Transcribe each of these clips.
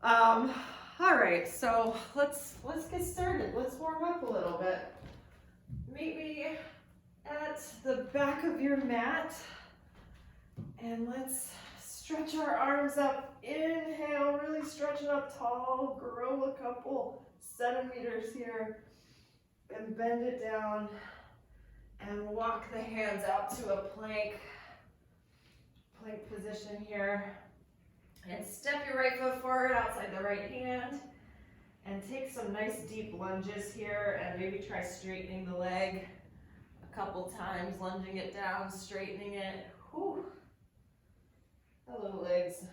All right, so let's get started. Let's warm up a little bit. Meet me at the back of your mat, and let's stretch our arms up. Inhale, really stretch it up tall. Grow a couple centimeters here, and bend it down, and walk the hands out to a plank position here. And step your right foot forward outside the right hand. And take some nice deep lunges here, and maybe try straightening the leg a couple times, lunging it down, straightening it. Whew. Hello, legs.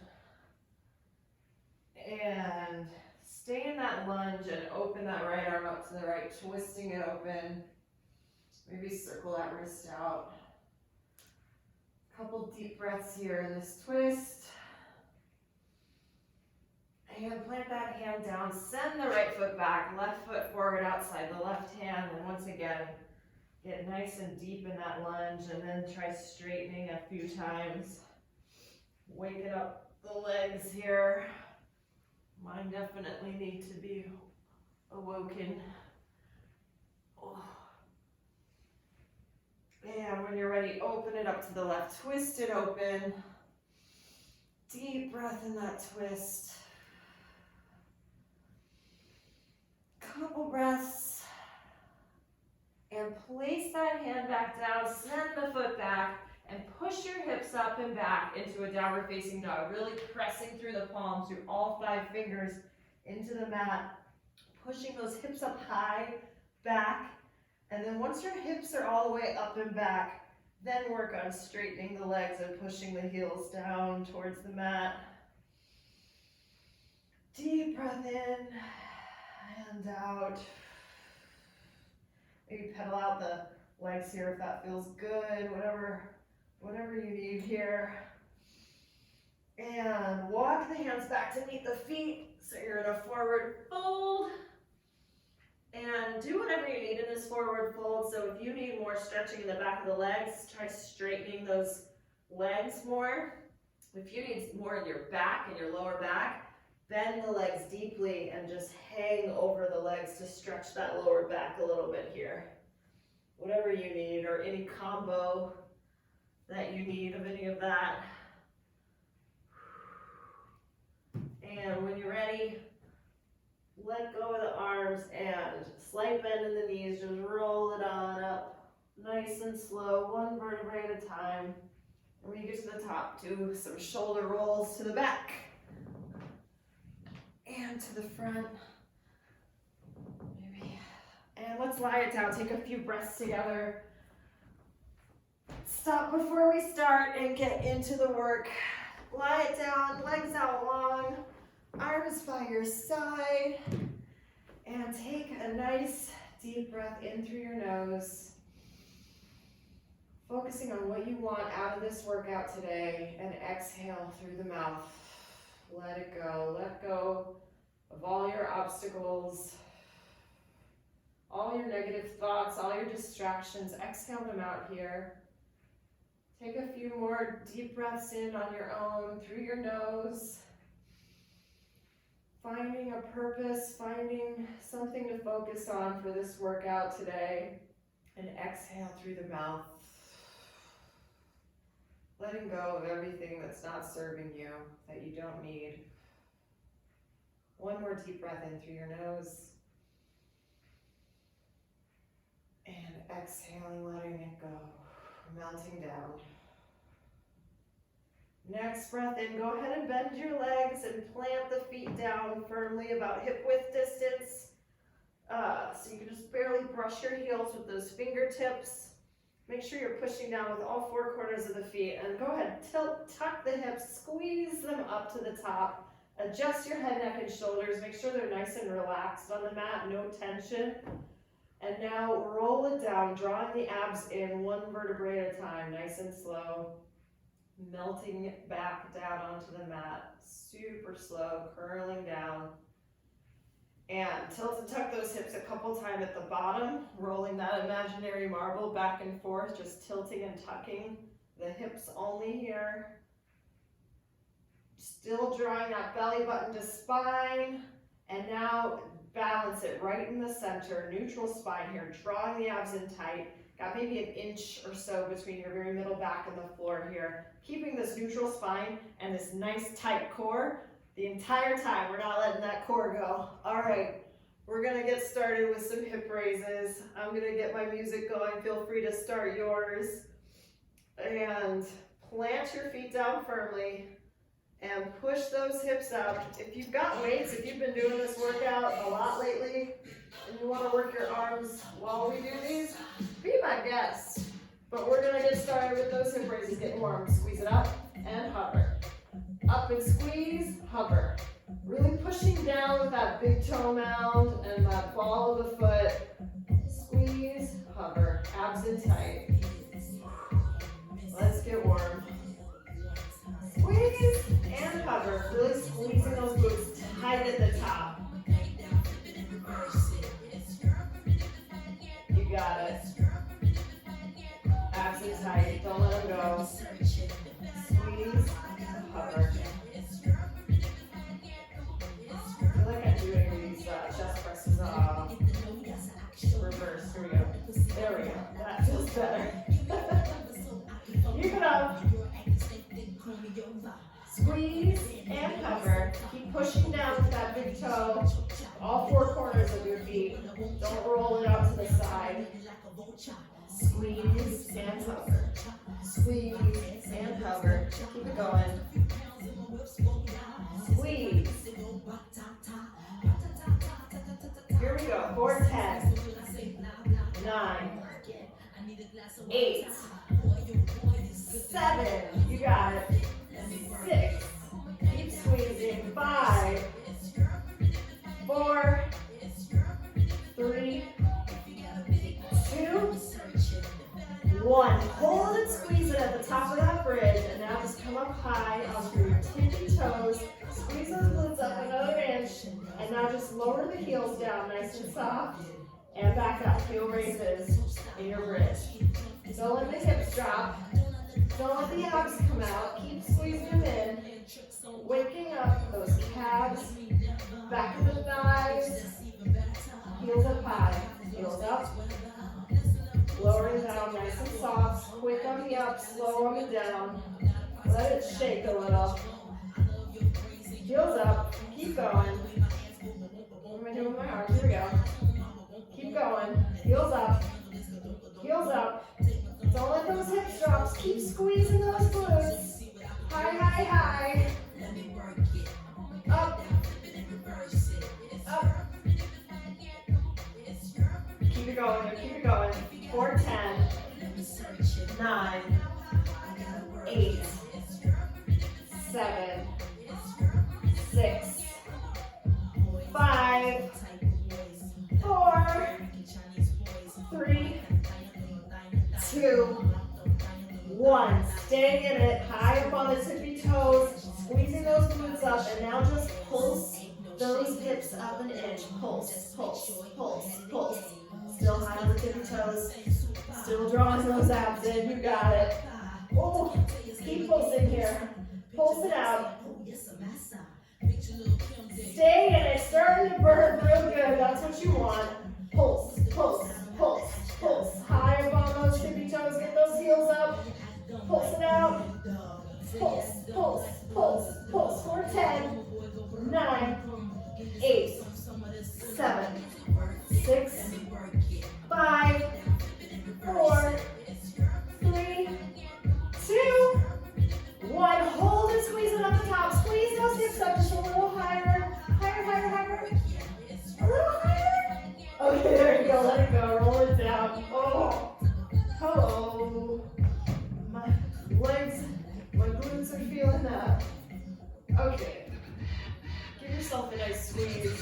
And stay in that lunge and open that right arm up to the right, twisting it open. Maybe circle that wrist out. Couple deep breaths here in this twist. And plant that hand down, send the right foot back, left foot forward outside the left hand, and once again, get nice and deep in that lunge, and then try straightening a few times. Waking up the legs here. Mine definitely need to be awoken. Oh. And when you're ready, open it up to the left, twist it open. Deep breath in that twist. Couple breaths, and place that hand back down, send the foot back, and push your hips up and back into a downward facing dog, really pressing through the palms, through all 5 fingers into the mat, pushing those hips up high, back, and then once your hips are all the way up and back, then work on straightening the legs and pushing the heels down towards the mat. Deep breath in. And out. Maybe pedal out the legs here if that feels good, whatever you need here. And walk the hands back to meet the feet. So you're in a forward fold. And do whatever you need in this forward fold. So if you need more stretching in the back of the legs, try straightening those legs more. If you need more in your back and your lower back, bend the legs deeply and just hang over the legs to stretch that lower back a little bit here. Whatever you need, or any combo that you need of any of that. And when you're ready, let go of the arms and slight bend in the knees, just roll it on up, nice and slow, one vertebrae at a time. And when you get to the top, do some shoulder rolls to the back. And to the front, maybe. And let's lie it down, take a few breaths together. Stop before we start and get into the work. Lie it down, legs out long, arms by your side. And take a nice deep breath in through your nose. Focusing on what you want out of this workout today, and exhale through the mouth. Let it go. Let go of all your obstacles, all your negative thoughts, all your distractions. Exhale them out here. Take a few more deep breaths in on your own through your nose. Finding a purpose, finding something to focus on for this workout today. And exhale through the mouth. Letting go of everything that's not serving you, that you don't need. One more deep breath in through your nose. And exhaling, letting it go, melting down. Next breath in, go ahead and bend your legs and plant the feet down firmly about hip width distance. So you can just barely brush your heels with those fingertips. Make sure you're pushing down with all 4 corners of the feet, and go ahead, tuck the hips, squeeze them up to the top, adjust your head, neck, and shoulders, make sure they're nice and relaxed on the mat, no tension. And now roll it down, drawing the abs in, 1 vertebrae at a time, nice and slow, melting it back down onto the mat, super slow, curling down. And tilt and tuck those hips a couple times at the bottom, rolling that imaginary marble back and forth, just tilting and tucking the hips only here. Still drawing that belly button to spine. And now balance it right in the center, neutral spine here, drawing the abs in tight. Got maybe an inch or so between your very middle back and the floor here. Keeping this neutral spine and this nice tight core the entire time. We're not letting that core go. All right, we're gonna get started with some hip raises. I'm gonna get my music going. Feel free to start yours. And plant your feet down firmly and push those hips up. If you've got weights, if you've been doing this workout a lot lately and you want to work your arms while we do these, be my guest. But we're going to get started with those hip raises. Get warm. Squeeze it up and hover. Up and squeeze, hover. Really pushing down with that big toe mound and that ball of the foot. Squeeze, hover. Abs in tight. Let's get warm. Squeeze and hover, really squeezing those glutes tight at the top. You got it. Abs in tight, don't let them go. Squeeze, hover. I feel like I'm doing these chest presses reverse. Here we go. There we go. That feels better. Keep it up. Squeeze and hover. Keep pushing down with that big toe. All four corners of your feet. Don't roll it out to the side. Squeeze and hover. Squeeze and hover. Keep it going. Squeeze. Here we go. 4, 10, 9, 8, 7. You got it. 6. Keep squeezing. 5, 4, 3, 2, 1. Hold and squeeze it at the top of that bridge, and now just come up high onto your tippy toes. Squeeze those glutes up another inch, and now just lower the heels down nice and soft, and back up. Heel raises in your bridge. Don't let the hips drop. Don't let the abs come out. Keep squeezing them in. Waking up those calves, back of the thighs, heels up high, heels up. Lowering down nice and soft. Quick on the up, slow on the down. Let it shake a little. Heels up. Keep going. What am I doing with my arms? Here we go. Keep going. Heels up. Heels up. Don't let those hips drop. Keep squeezing those glutes. High, high, high. Up. Up. Keep it going. Keep it going. 4, 10, 9, 8, 7, 6, 5, 4, 3, 2, 1. Staying in it, high up on the tippy toes, squeezing those glutes up, and now just pulse those hips up an inch. Pulse, pulse, pulse, pulse. Still high on the tippy toes. Still drawing those abs in. You got it. Oh, keep pulsing here. Pulse it out. Stay in it. Starting to burn real good. That's what you want. Pulse, pulse, pulse, pulse. High up on those tippy toes. Get those heels up. Pulse it out. Pulse, pulse, pulse, pulse. 4, 10, 9, 8, 7, 6, 5, 4, 3, 2, 1. Hold and squeeze it up the top. Squeeze those hips up just a little higher. Higher, higher, higher. A little higher. Okay, there you go. Let it go. Roll it down. Oh, hello. My legs, my glutes are feeling that. Okay. Give yourself a nice squeeze.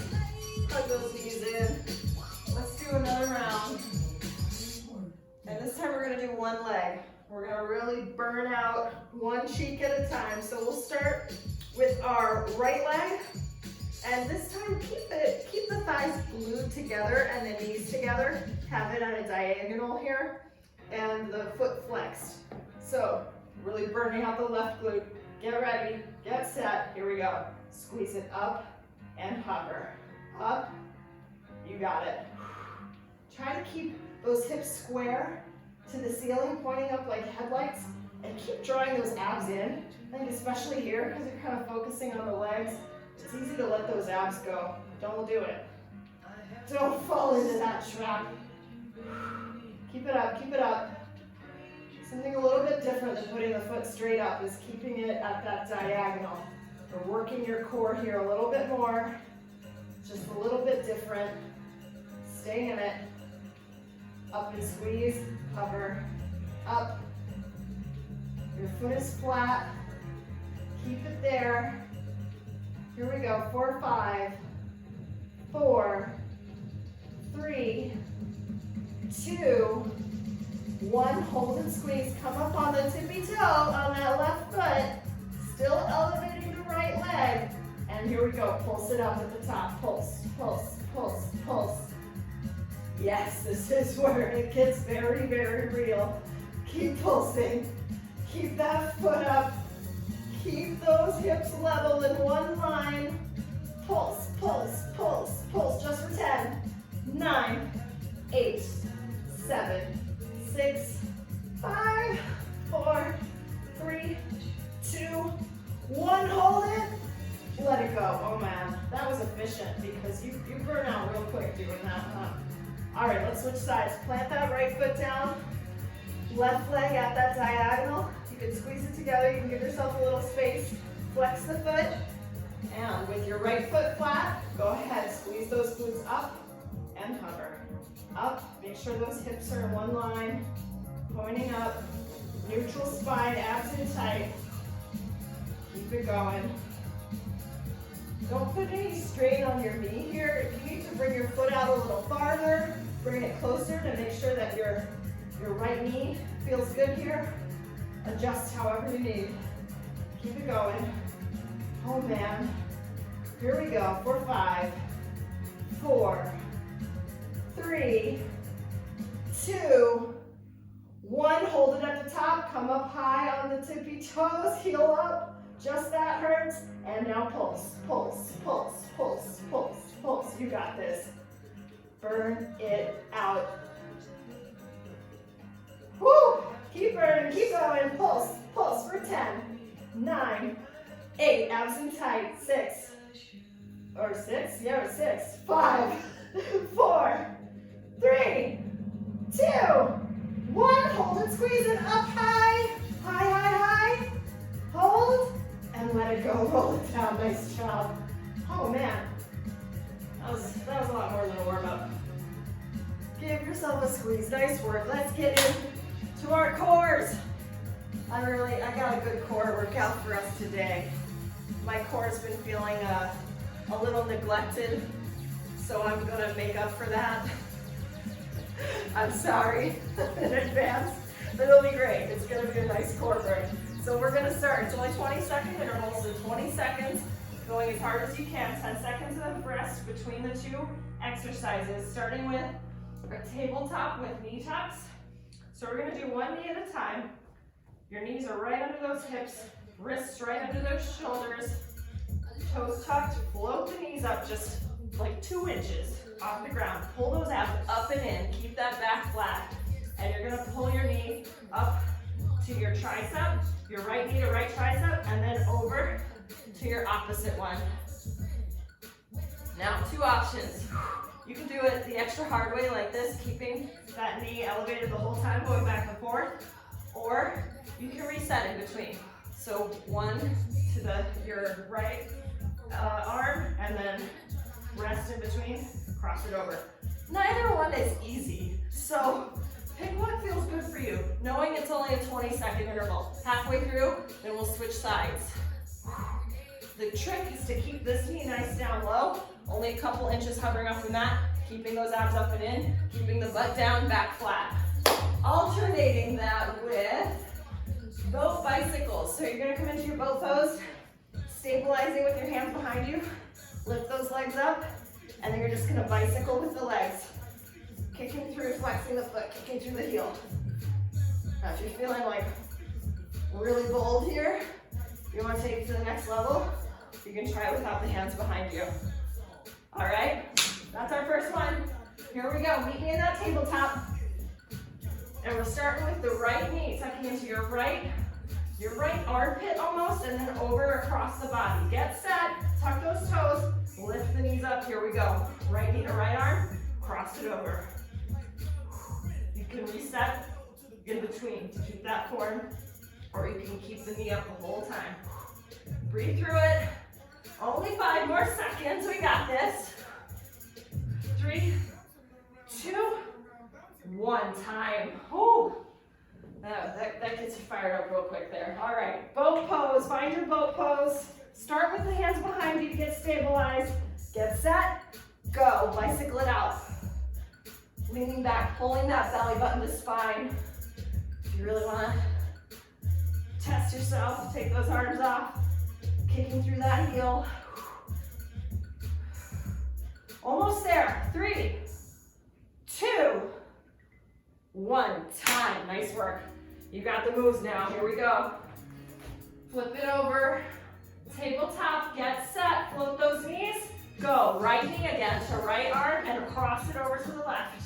Hug those knees in. Let's do another round. And this time we're going to do one leg. We're going to really burn out one cheek at a time. So we'll start with our right leg. And this time keep the thighs glued together and the knees together. Have it on a diagonal here and the foot flexed. So really burning out the left glute. Get ready. Get set, here we go. Squeeze it up and hover. Up, you got it. Try to keep those hips square to the ceiling, pointing up like headlights, and keep drawing those abs in. I think especially here, because you're kind of focusing on the legs, it's easy to let those abs go. Don't do it. Don't fall into that trap. Keep it up, keep it up. Something a little bit different than putting the foot straight up is keeping it at that diagonal. We're working your core here a little bit more, just a little bit different. Stay in it. Up and squeeze, hover, up. Your foot is flat. Keep it there. Here we go, 4, 5, 4, 3, 2, 1. Hold and squeeze. Come up on the tippy toe on that left foot. Still elevating the right leg. And here we go, pulse it up at the top. Pulse, pulse, pulse, pulse. Yes, this is where it gets very, very real. Keep pulsing. Keep that foot up. Keep those hips level in one line. Pulse, pulse, pulse, pulse. Just for 10, 9, 8, 7, 6, 5, 4, 3, 2, 1. Hold it. Let it go. Oh man, that was efficient because you burn out real quick doing that, huh? All right, let's switch sides. Plant that right foot down. Left leg at that diagonal. You can squeeze it together. You can give yourself a little space. Flex the foot. And with your right foot flat, go ahead, squeeze those glutes up and hover. Up, make sure those hips are in one line. Pointing up. Neutral spine, abs in tight. Keep it going. Don't put any strain on your knee here. If you need to bring your foot out a little farther, bring it closer to make sure that your right knee feels good here. Adjust however you need. Keep it going. Oh man. Here we go. 4, 5, 4, 3, 2, 1. Hold it at the top. Come up high on the tippy toes. Heel up. Just that hurts. And now pulse, pulse, pulse, pulse, pulse, pulse. You got this. Burn it out. Woo! Keep burning, keep going. Pulse, pulse for 10, 9, 8, abs in tight. 6, or 6? Yeah, or 6. 5, 4, 3, 2, 1. Hold and squeeze it up high. High, high, high. Hold. And let it go, roll it down, nice job. Oh man, that was a lot more than a warm up. Give yourself a squeeze, nice work. Let's get into our cores. I got a good core workout for us today. My core's been feeling a little neglected, so I'm gonna make up for that. I'm sorry in advance, but it'll be great. It's gonna be a nice core burn. So we're gonna start, it's only 20-second intervals, so 20 seconds, going as hard as you can, 10 seconds of rest between the two exercises, starting with our tabletop with knee tucks. So we're gonna do one knee at a time. Your knees are right under those hips, wrists right under those shoulders, toes tucked, float the knees up just like 2 inches off the ground. Pull those abs up and in, keep that back flat, and you're gonna pull your knee up to your tricep, your right knee to right tricep, and then over to your opposite one. Now, 2 options. You can do it the extra hard way like this, keeping that knee elevated the whole time, going back and forth, or you can reset in between. So 1 to your right arm, and then rest in between, cross it over. Neither one is easy, so pick what feels good for you, knowing it's only a 20-second interval. Halfway through, then we'll switch sides. The trick is to keep this knee nice down low, only a couple inches hovering off the mat, keeping those abs up and in, keeping the butt down, back flat. Alternating that with boat bicycles. So you're gonna come into your boat pose, stabilizing with your hands behind you, lift those legs up, and then you're just gonna bicycle with the legs. Kicking through, flexing the foot, kicking through the heel. Now if you're feeling like really bold here, If you want to take it to the next level, you can try it without the hands behind you. All right, that's our first one. Here we go, meet me in that tabletop. And we're starting with the right knee, tucking into your right armpit almost, and then over across the body. Get set, tuck those toes, lift the knees up, here we go. Right knee to right arm, cross it over. You can reset in between to keep that form, or you can keep the knee up the whole time. Breathe through it. Only 5 more seconds, we got this. 3, 2, 1, time. Whew. That gets you fired up real quick there. All right, boat pose, find your boat pose. Start with the hands behind you to get stabilized. Get set, go, bicycle it out. Leaning back, pulling that belly button to spine. If you really wanna test yourself, take those arms off, kicking through that heel. Almost there, 3, 2, 1, time. Nice work. You got the moves now, here we go. Flip it over, tabletop, get set, float those knees, go. Right knee again to right arm and cross it over to the left.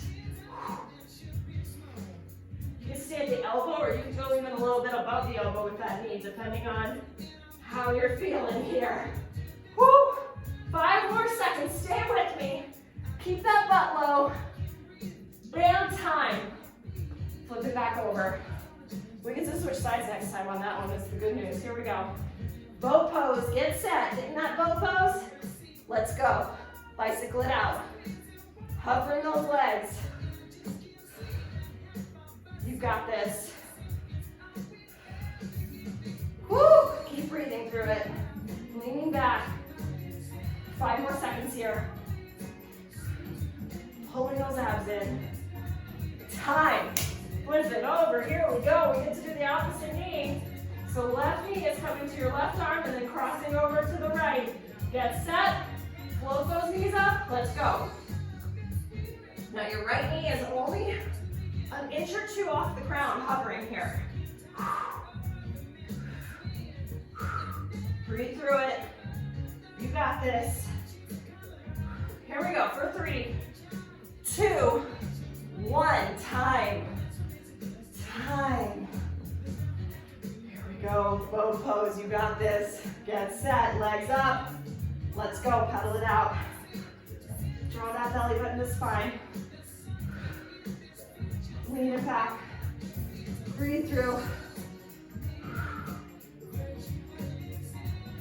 You can stay at the elbow or you can go even a little bit above the elbow with that knee, depending on how you're feeling here. Woo! 5 more seconds, stay with me. Keep that butt low. And time. Flip it back over. We get to switch sides next time on that one, that's the good news. Here we go. Boat pose, get set. In that boat pose, let's go. Bicycle it out. Hovering those legs. You've got this. Woo! Keep breathing through it. Leaning back. 5 more seconds here. Pulling those abs in. Time. Flip it over. Here we go. We get to do the opposite knee. So left knee is coming to your left arm and then crossing over to the right. Get set. Float those knees up. Let's go. Now your right knee is only an inch or 2 off the ground, hovering here. Breathe through it. You got this. Here we go for 3, 2, 1, time. Time. Here we go, boat pose, you got this. Get set, legs up. Let's go, pedal it out. Draw that belly button to spine. Lean it back. Breathe through.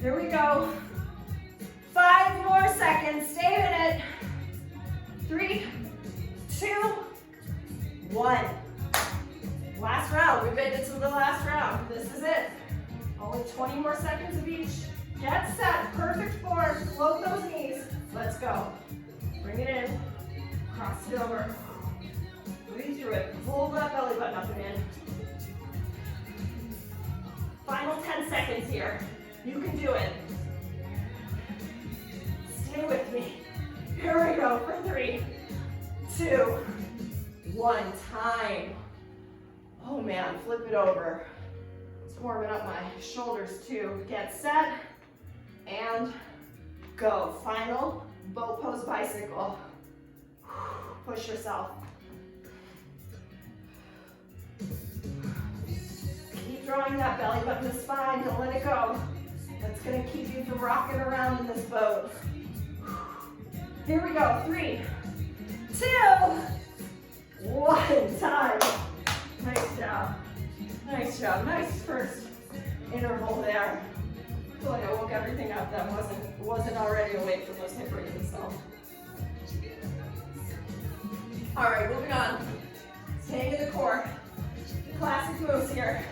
Here we go. 5 more seconds, stay in it. 3, 2, 1. Last round, we made it to the last round. This is it. Only 20 more seconds of each. Get set, perfect form. Float those knees. Let's go. Bring it in. Cross it over. Breathe through it. Pull that belly button up and in. Final 10 seconds here. You can do it. Stay with me. Here we go for 3, 2, 1, time. Oh man, flip it over. It's warming up my shoulders too. Get set and go. Final boat pose bicycle. Push yourself. Keep drawing that belly button to spine. Don't let it go. That's gonna keep you from rocking around in this boat. Here we go. 3, 2, 1, time. Nice job. Nice job. Nice first interval there. I feel like I woke everything up that wasn't already awake from those hip raises. So. All right, moving on. Staying in the core. Classic moves here.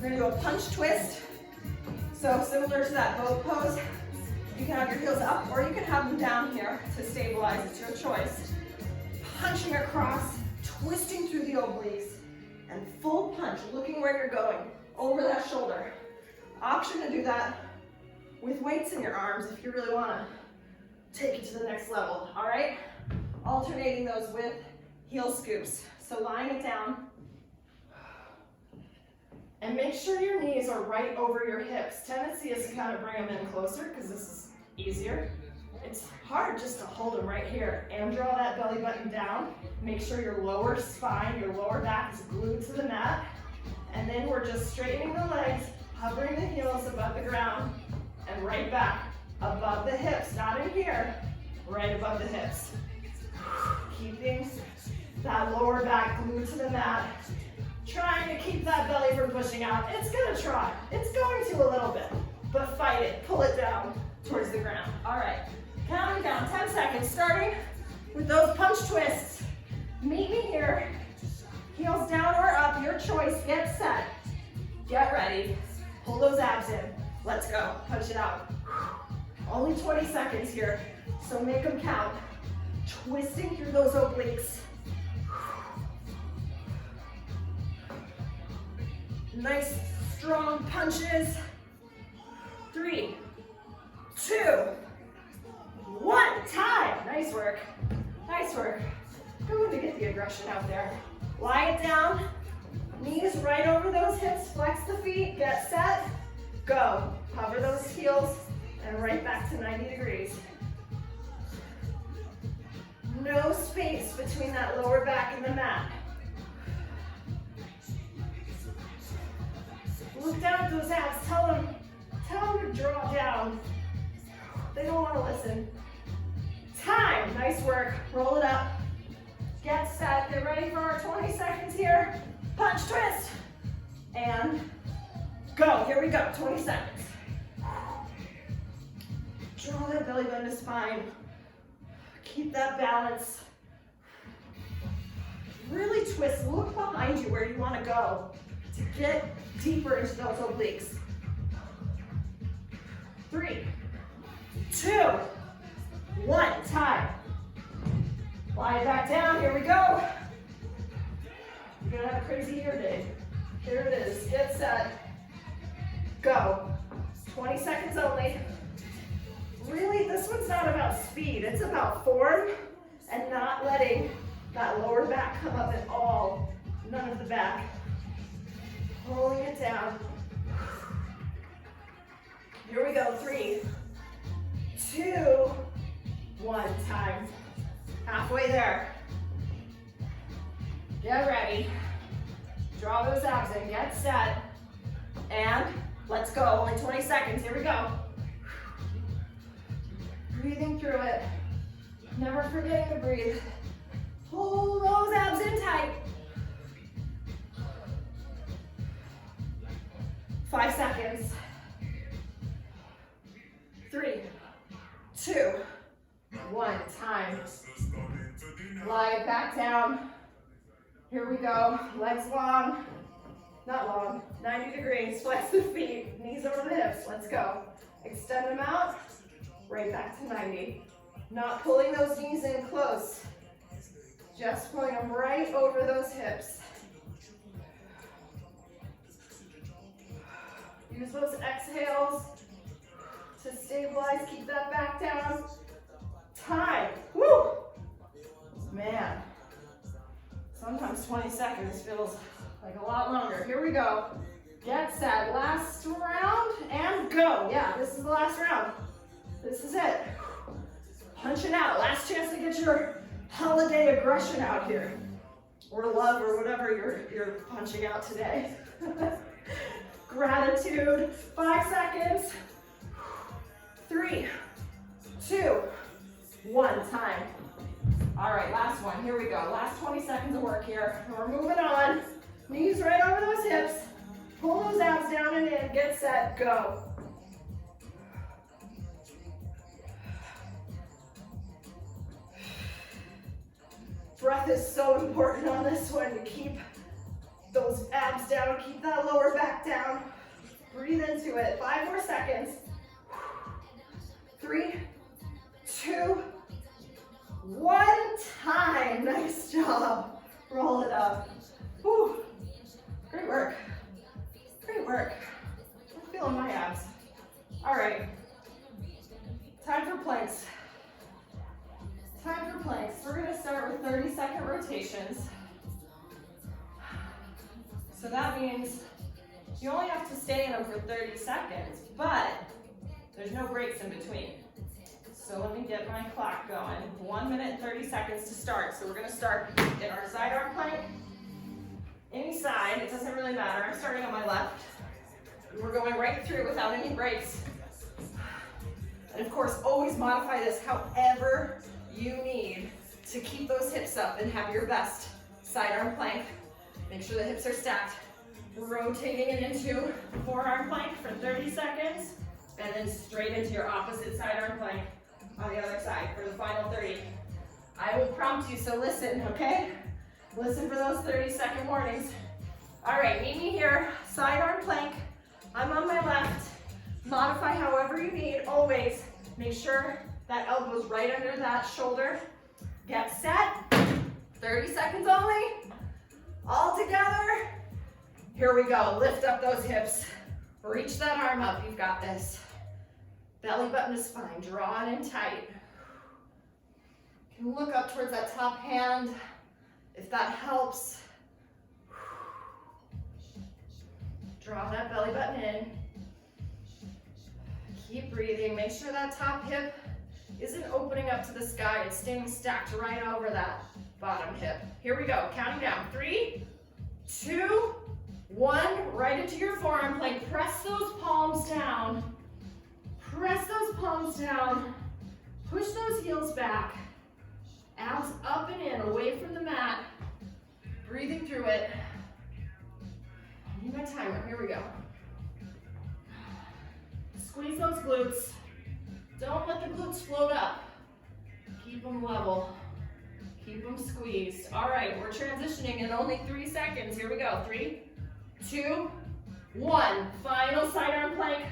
We're gonna do a punch twist. So similar to that boat pose, you can have your heels up or you can have them down here to stabilize. It's your choice. Punching across, twisting through the obliques, and full punch, looking where you're going, over that shoulder. Option to do that with weights in your arms if you really wanna take it to the next level, all right? Alternating those with heel scoops. So lying it down, And make sure your knees are right over your hips. Tendency is to kind of bring them in closer because this is easier. It's hard just to hold them right here and draw that belly button down. Make sure your lower spine, your lower back is glued to the mat. And then we're just straightening the legs, hovering the heels above the ground, and right back above the hips, not in here, right above the hips. Keeping that lower back glued to the mat. Trying to keep that belly from pushing out. It's gonna try. It's going to a little bit, but fight it. Pull it down towards the ground. All right, counting down, 10 seconds, starting with those punch twists. Meet me here. Heels down or up, your choice. Get set. Get ready. Pull those abs in. Let's go. Punch it out. Only 20 seconds here, so make them count. Twisting through those obliques. Nice, strong punches. 3, 2, 1, time. Nice work. Nice work. Going to get the aggression out there. Lie it down. Knees right over those hips. Flex the feet. Get set. Go. Hover those heels and right back to 90 degrees. No space between that lower back and the mat. Look down at those abs. Tell them to draw down. They don't want to listen. Time. Nice work. Roll it up. Get set. Get ready for our 20 seconds here. Punch, twist, and go. Here we go. 20 seconds. Draw that belly button to spine. Keep that balance. Really twist. Look behind you where you want to go to get deeper into those obliques. 3, 2, 1, time. Lie back down, here we go. You're gonna have a crazy year day. Here it is, get set, go. 20 seconds only. Really, this one's not about speed, it's about form and not letting that lower back come up at all. None of the back. Pulling it down. Here we go, 3, 2, 1, time. Halfway there. Get ready. Draw those abs in, get set. And let's go, only 20 seconds, here we go. Breathing through it. Never forgetting to breathe. Pull those abs in tight. 5 seconds. 3, 2, 1, time. Lie back down. Here we go. Legs long. Not long. 90 degrees. Flex the feet. Knees over the hips. Let's go. Extend them out. Right back to 90. Not pulling those knees in close. Just pulling them right over those hips. Use those exhales to stabilize. Keep that back down. Time. Woo! Man. Sometimes 20 seconds feels like a lot longer. Here we go. Get set. Last round and go. Yeah, this is the last round. This is it. Punching out. Last chance to get your holiday aggression out here. Or love or whatever you're punching out today. Gratitude. 5 seconds. 3, 2, 1, time. All right, last one. Here we go. Last 20 seconds of work here. We're moving on. Knees right over those hips. Pull those abs down and in. Get set. Go. Breath is so important on this one. To keep those abs down. Keep that lower back down. Breathe into it. 5 more seconds. 3, 2, 1, time. Nice job. Roll it up. Whew. Great work. Great work. I'm feeling my abs. All right. Time for planks. Time for planks. We're going to start with 30-second rotations. So that means You only have to stay in them for 30 seconds, but there's no breaks in between. So let me get my clock going. 1 minute and 30 seconds to start. So we're gonna start in our side arm plank. Any side, it doesn't really matter. I'm starting on my left. We're going right through without any breaks. And of course, always modify this however you need to keep those hips up and have your best side arm plank. Make sure the hips are stacked. Rotating it into forearm plank for 30 seconds, and then straight into your opposite side arm plank on the other side for the final 30. I will prompt you, so listen, okay? Listen for those 30-second warnings. All right, meet me here, side arm plank. I'm on my left. Modify however you need, always. Make sure that elbow's right under that shoulder. Get set. 30 seconds only. All together. Here we go. Lift up those hips. Reach that arm up. You've got this. Belly button to spine. Draw it in tight. You can look up towards that top hand if that helps. Draw that belly button in. Keep breathing. Make sure that top hip isn't opening up to the sky. It's staying stacked right over that bottom hip. Here we go. Counting down. 3, 2, 1. Right into your forearm plank. Press those palms down. Press those palms down. Push those heels back. Abs up and in, away from the mat. Breathing through it. I need my timer. Here we go. Squeeze those glutes. Don't let the glutes float up. Keep them level. Keep them squeezed. All right, we're transitioning in only 3 seconds. Here we go. 3, 2, 1. Final side arm plank.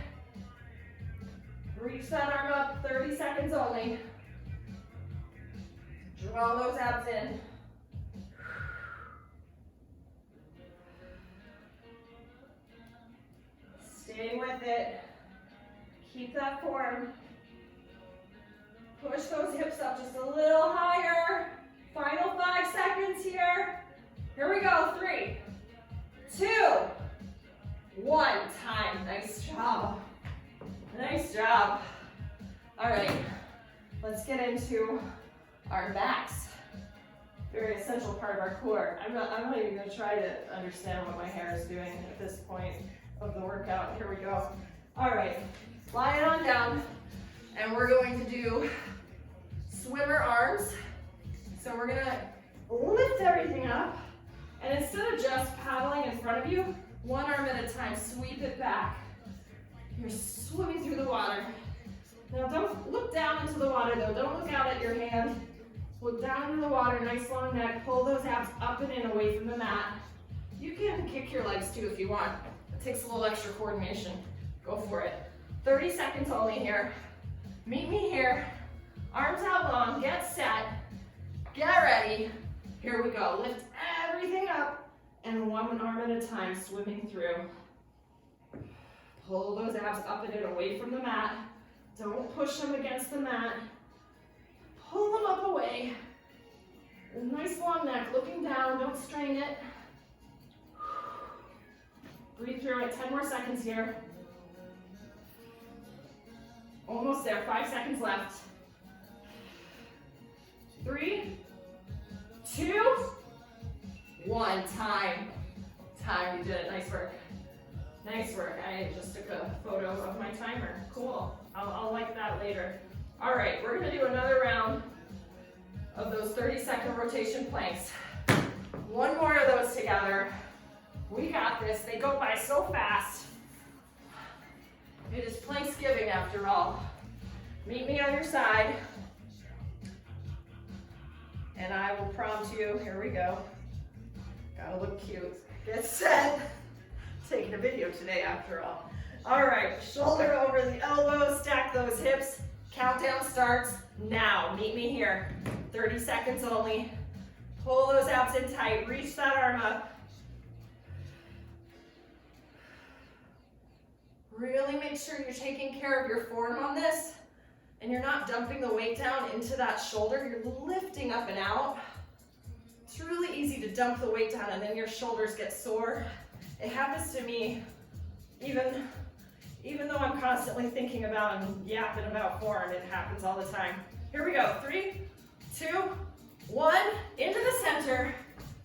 Reach that arm up. 30 seconds only. Draw those abs in. Stay with it. Keep that form. Push those hips up just a little higher. Final 5 seconds here. Here we go. 3, 2, 1. Time. Nice job. Nice job. All right. Let's get into our backs. Very essential part of our core. I'm not even going to try to understand what my hair is doing at this point of the workout. Here we go. All right. Lie it on down, and we're going to do swimmer arms. So we're gonna lift everything up, and instead of just paddling in front of you, one arm at a time, sweep it back. You're swimming through the water. Now don't look down into the water though, don't look out at your hand. Look down into the water, nice long neck, pull those abs up and in away from the mat. You can kick your legs too if you want. It takes a little extra coordination. Go for it. 30 seconds only here. Meet me here. Arms out long, get set, get ready. Here we go. Lift everything up and one arm at a time, swimming through. Pull those abs up and in away from the mat. Don't push them against the mat. Pull them up away. Nice long neck, looking down, don't strain it. Breathe through it, 10 more seconds here. Almost there, 5 seconds left. 3, 2, 1, time. Time, you did it, nice work. Nice work, I just took a photo of my timer. Cool, I'll like that later. All right, we're gonna do another round of those 30-second rotation planks. One more of those together. We got this, they go by so fast. It is Planksgiving after all. Meet me on your side. And I will prompt you, here we go. Gotta look cute. Get set. Taking a video today after all. All right, shoulder over the elbow, stack those hips. Countdown starts now. Meet me here. 30 seconds only. Pull those abs in tight, reach that arm up. Really make sure you're taking care of your form on this and you're not dumping the weight down into that shoulder. You're lifting up and out. It's really easy to dump the weight down and then your shoulders get sore. It happens to me Even though I'm constantly thinking about and yapping about form, it happens all the time. Here we go. 3, 2, 1. Into the center.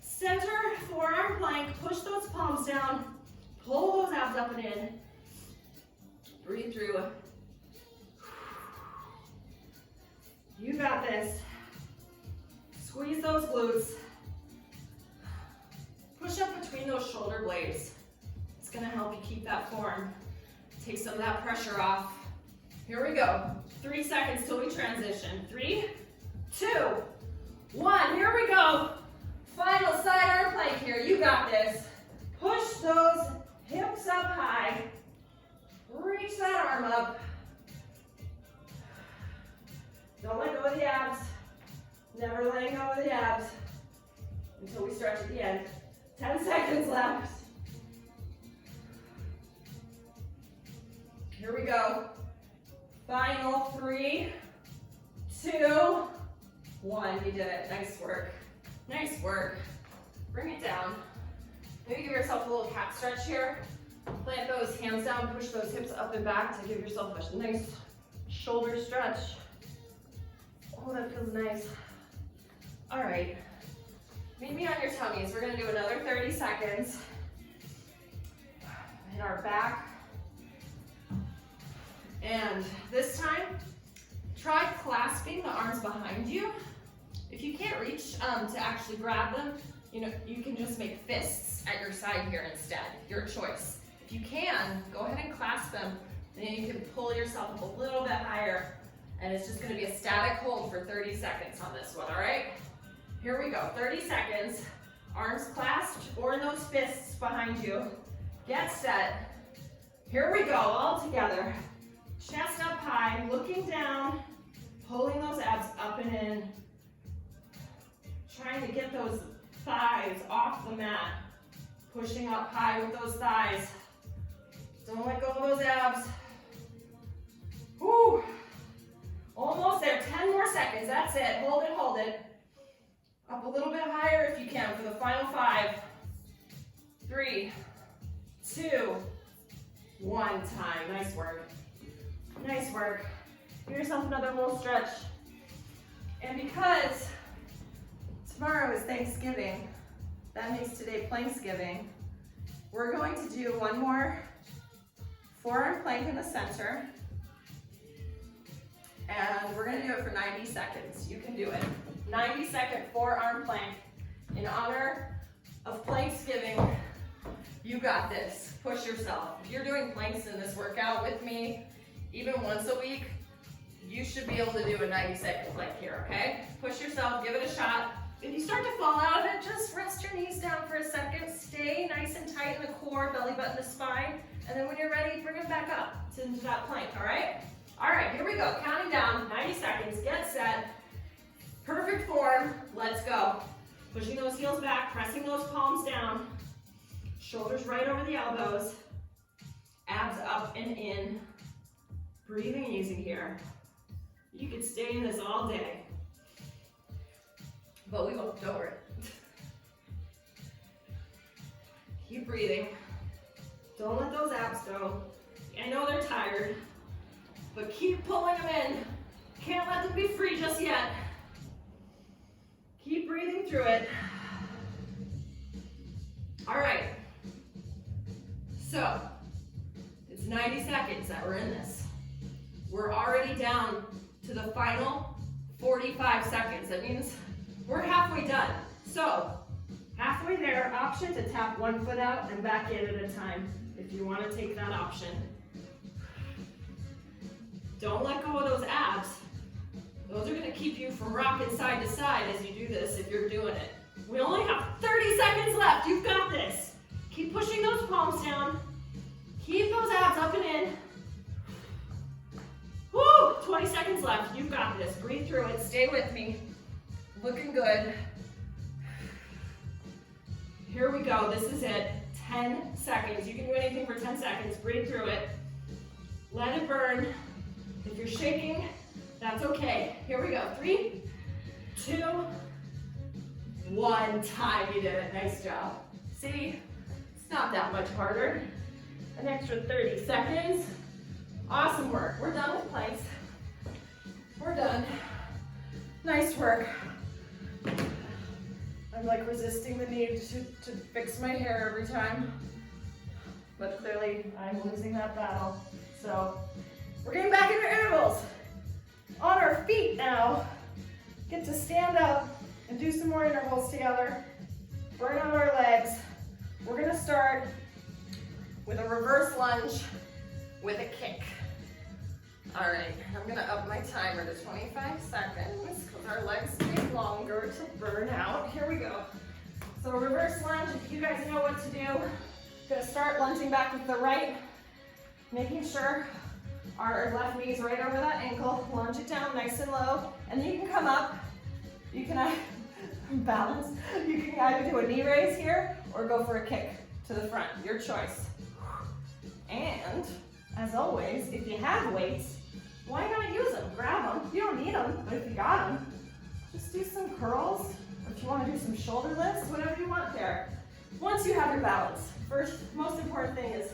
Center forearm plank. Push those palms down. Pull those abs up and in. Breathe through. You got this. Squeeze those glutes. Push up between those shoulder blades. It's gonna help you keep that form. Take some of that pressure off. Here we go. 3 seconds till we transition. 3, 2, 1. Here we go. Final side arm plank here. You got this. Push those hips up high. Reach that arm up. Don't let go of the abs. Never letting go of the abs until we stretch at the end. 10 seconds left. Here we go. Final 3, 2, 1. You did it. Nice work. Nice work. Bring it down. Maybe give yourself a little cat stretch here. Plant those hands down, push those hips up and back to give yourself a nice shoulder stretch. Oh, that feels nice. All right. Meet me on your tummies. We're gonna do another 30 seconds. Hit our back. And this time, try clasping the arms behind you. If you can't reach to actually grab them, you can just make fists at your side here instead, your choice. If you can, go ahead and clasp them, and then you can pull yourself up a little bit higher, and it's just gonna be a static hold for 30 seconds on this one, all right? Here we go, 30 seconds, arms clasped or in those fists behind you. Get set. Here we go, all together. Chest up high, looking down, pulling those abs up and in. Trying to get those thighs off the mat. Pushing up high with those thighs. Don't let go of those abs. Whew. Almost there, 10 more seconds, that's it. Hold it, hold it. Up a little bit higher if you can for the final 5, 3, 2, 1 time. Nice work. Nice work. Give yourself another little stretch. And because tomorrow is Thanksgiving, that makes today Planksgiving, we're going to do one more forearm plank in the center. And we're gonna do it for 90 seconds. You can do it. 90-second forearm plank in honor of Planksgiving. You got this. Push yourself. If you're doing planks in this workout with me, even once a week, you should be able to do a 90-second plank here, okay? Push yourself, give it a shot. If you start to fall out of it, just rest your knees down for a second. Stay nice and tight in the core, belly button to spine. And then when you're ready, bring them back up into that plank, all right? All right, here we go. Counting down, 90 seconds, get set. Perfect form, let's go. Pushing those heels back, pressing those palms down. Shoulders right over the elbows. Abs up and in. Breathing easy here. You could stay in this all day. But we won't, don't worry. Keep breathing. Don't let those abs go. I know they're tired, but keep pulling them in. Can't let them be free just yet. Keep breathing through it. All right. So, it's 90 seconds that we're in this. We're already down to the final 45 seconds. That means we're halfway done. So, halfway there, option to tap one foot out and back in at a time if you want to take that option. Don't let go of those abs. Those are going to keep you from rocking side to side as you do this if you're doing it. We only have 30 seconds left. You've got this. Keep pushing those palms down. Keep those abs up and in. Woo! 20 seconds left. You've got this. Breathe through it. Stay with me. Looking good. Here we go. This is it. 10 seconds. You can do anything for 10 seconds. Breathe through it. Let it burn. If you're shaking, that's okay. Here we go. 3, 2, 1 time. You did it. Nice job. See? It's not that much harder. An extra 30 seconds. Awesome work. We're done with planks. We're done. Nice work. I'm like resisting the need to fix my hair every time. But clearly I'm losing that battle. So we're getting back into intervals. On our feet now. Get to stand up and do some more intervals together. Burn out our legs. We're gonna start with a reverse lunge with a kick. All right, I'm gonna up my timer to 25 seconds because our legs take longer to burn out. Here we go. So reverse lunge, if you guys know what to do, gonna start lunging back with the right, making sure our left knee is right over that ankle. Lunge it down nice and low, and then you can come up. You can balance. You can either do a knee raise here or go for a kick to the front, your choice. And as always, if you have weights, why not use them? Grab them. You don't need them, but if you got them, just do some curls, or if you want to do some shoulder lifts, whatever you want there. Once you have your balance, first, most important thing is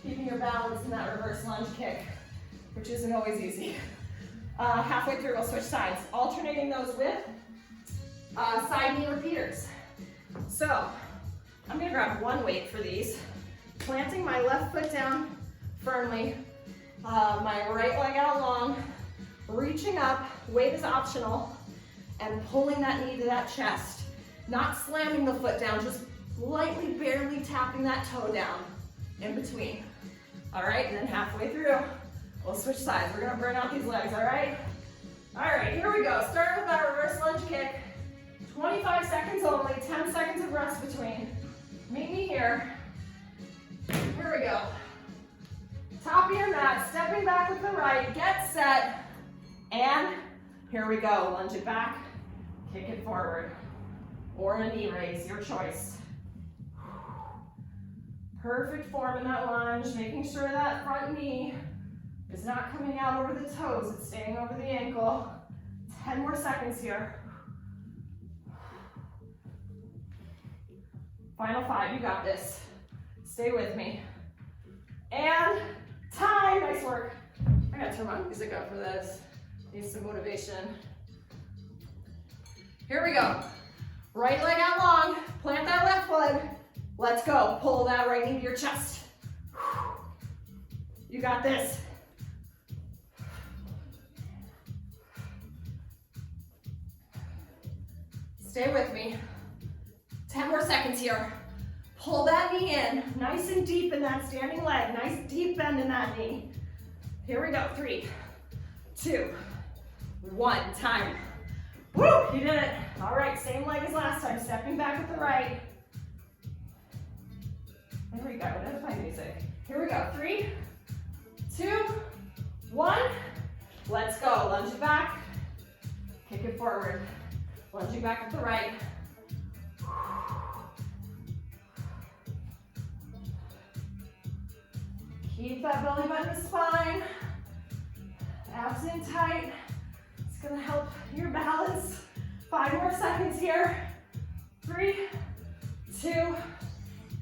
keeping your balance in that reverse lunge kick, which isn't always easy. Halfway through, we'll switch sides, alternating those with side knee repeaters. So, I'm gonna grab one weight for these, planting my left foot down firmly, my right leg out long, reaching up, weight is optional, and pulling that knee to that chest. Not slamming the foot down, just lightly, barely tapping that toe down in between. All right, and then halfway through, we'll switch sides. We're gonna burn out these legs, all right? All right, here we go. Start with that reverse lunge kick. 25 seconds only, 10 seconds of rest between. Meet me here. Here we go. Top of your mat, stepping back with the right, get set, and here we go. Lunge it back, kick it forward, or a knee raise, your choice. Perfect form in that lunge, making sure that front knee is not coming out over the toes, it's staying over the ankle. 10 more seconds here. Final 5, you got this. Stay with me. And time, nice work. I gotta turn my music up for this. Need some motivation. Here we go. Right leg out long, plant that left leg. Let's go, pull that right knee to your chest. You got this. Stay with me. 10 more seconds here. Pull that knee in, nice and deep in that standing leg. Nice deep bend in that knee. Here we go, 3, 2, 1, time. Woo, you did it. All right, same leg as last time, stepping back with the right. There we go, that's my music. Here we go, 3, 2, 1. Let's go, lunge it back, kick it forward. Lunging back with the right. Keep that belly button and spine. Abs in tight. It's gonna help your balance. 5 more seconds here. 3, 2,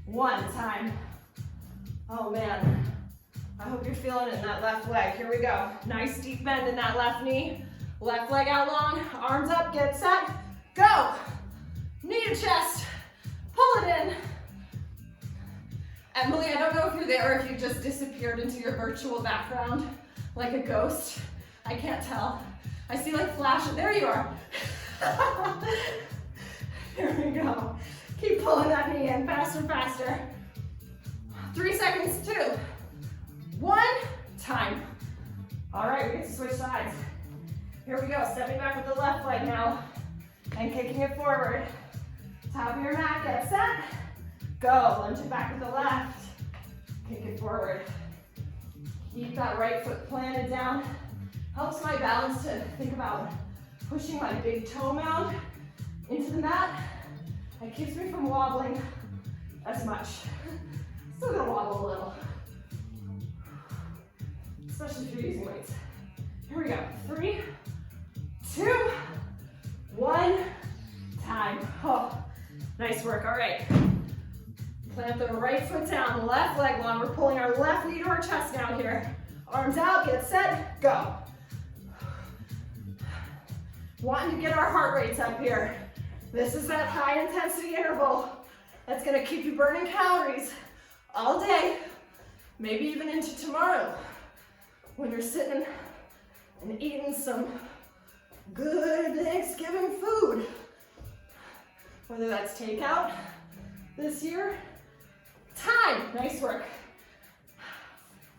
1, time. Oh man, I hope you're feeling it in that left leg. Here we go. Nice deep bend in that left knee. Left leg out long, arms up, get set, go. Knee to chest, pull it in. Emily, I don't know if you're there or if you just disappeared into your virtual background like a ghost. I can't tell. I see like flashes, there you are. Here we go. Keep pulling that knee in, faster, faster. 3 seconds, 2, 1, time. All right, we get to switch sides. Here we go, stepping back with the left leg now and kicking it forward. Top of your mat, get set, go. Lunge it back with the left, kick it forward. Keep that right foot planted down. Helps my balance to think about pushing my big toe mound into the mat. It keeps me from wobbling as much. Still gonna wobble a little, especially if you're using weights. Here we go, 3, 2, 1, time. Oh, nice work, all right. Plant the right foot down, left leg long. We're pulling our left knee to our chest now here. Arms out, get set, go. Wanting to get our heart rates up here. This is that high intensity interval that's gonna keep you burning calories all day, maybe even into tomorrow when you're sitting and eating some good Thanksgiving food. Whether that's takeout this year. Time, nice work.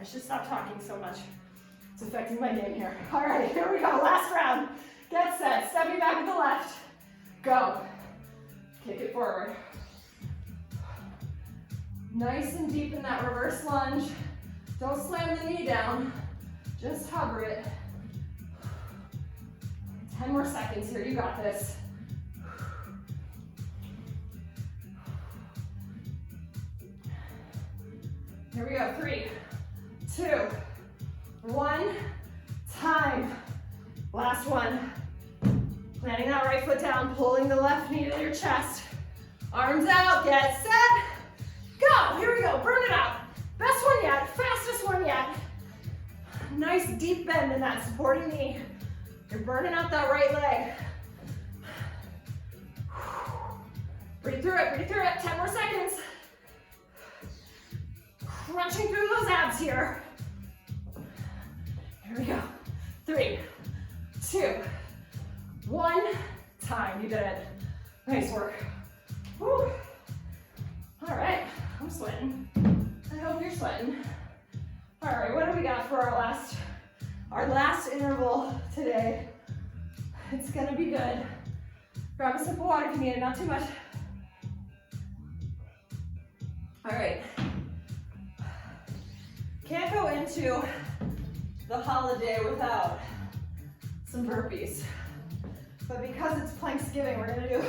I should stop talking so much. It's affecting my game here. All right, here we go, last round. Get set, stepping back with the left. Go. Kick it forward. Nice and deep in that reverse lunge. Don't slam the knee down, just hover it. 10 more seconds here, you got this. Here we go, 3, 2, 1, time. Last one. Planting that right foot down, pulling the left knee to your chest. Arms out, get set, go. Here we go, burn it out. Best one yet, fastest one yet. Nice deep bend in that supporting knee. You're burning out that right leg. Breathe through it, 10 more seconds. Crunching through those abs here. Here we go. 3, 2, 1, time. You did it. Nice work. Whew. All right, I'm sweating. I hope you're sweating. All right, what do we got for our last interval today? It's gonna be good. Grab a sip of water if you need it, not too much. All right. Can't go into the holiday without some burpees. But because it's Planksgiving, we're gonna do,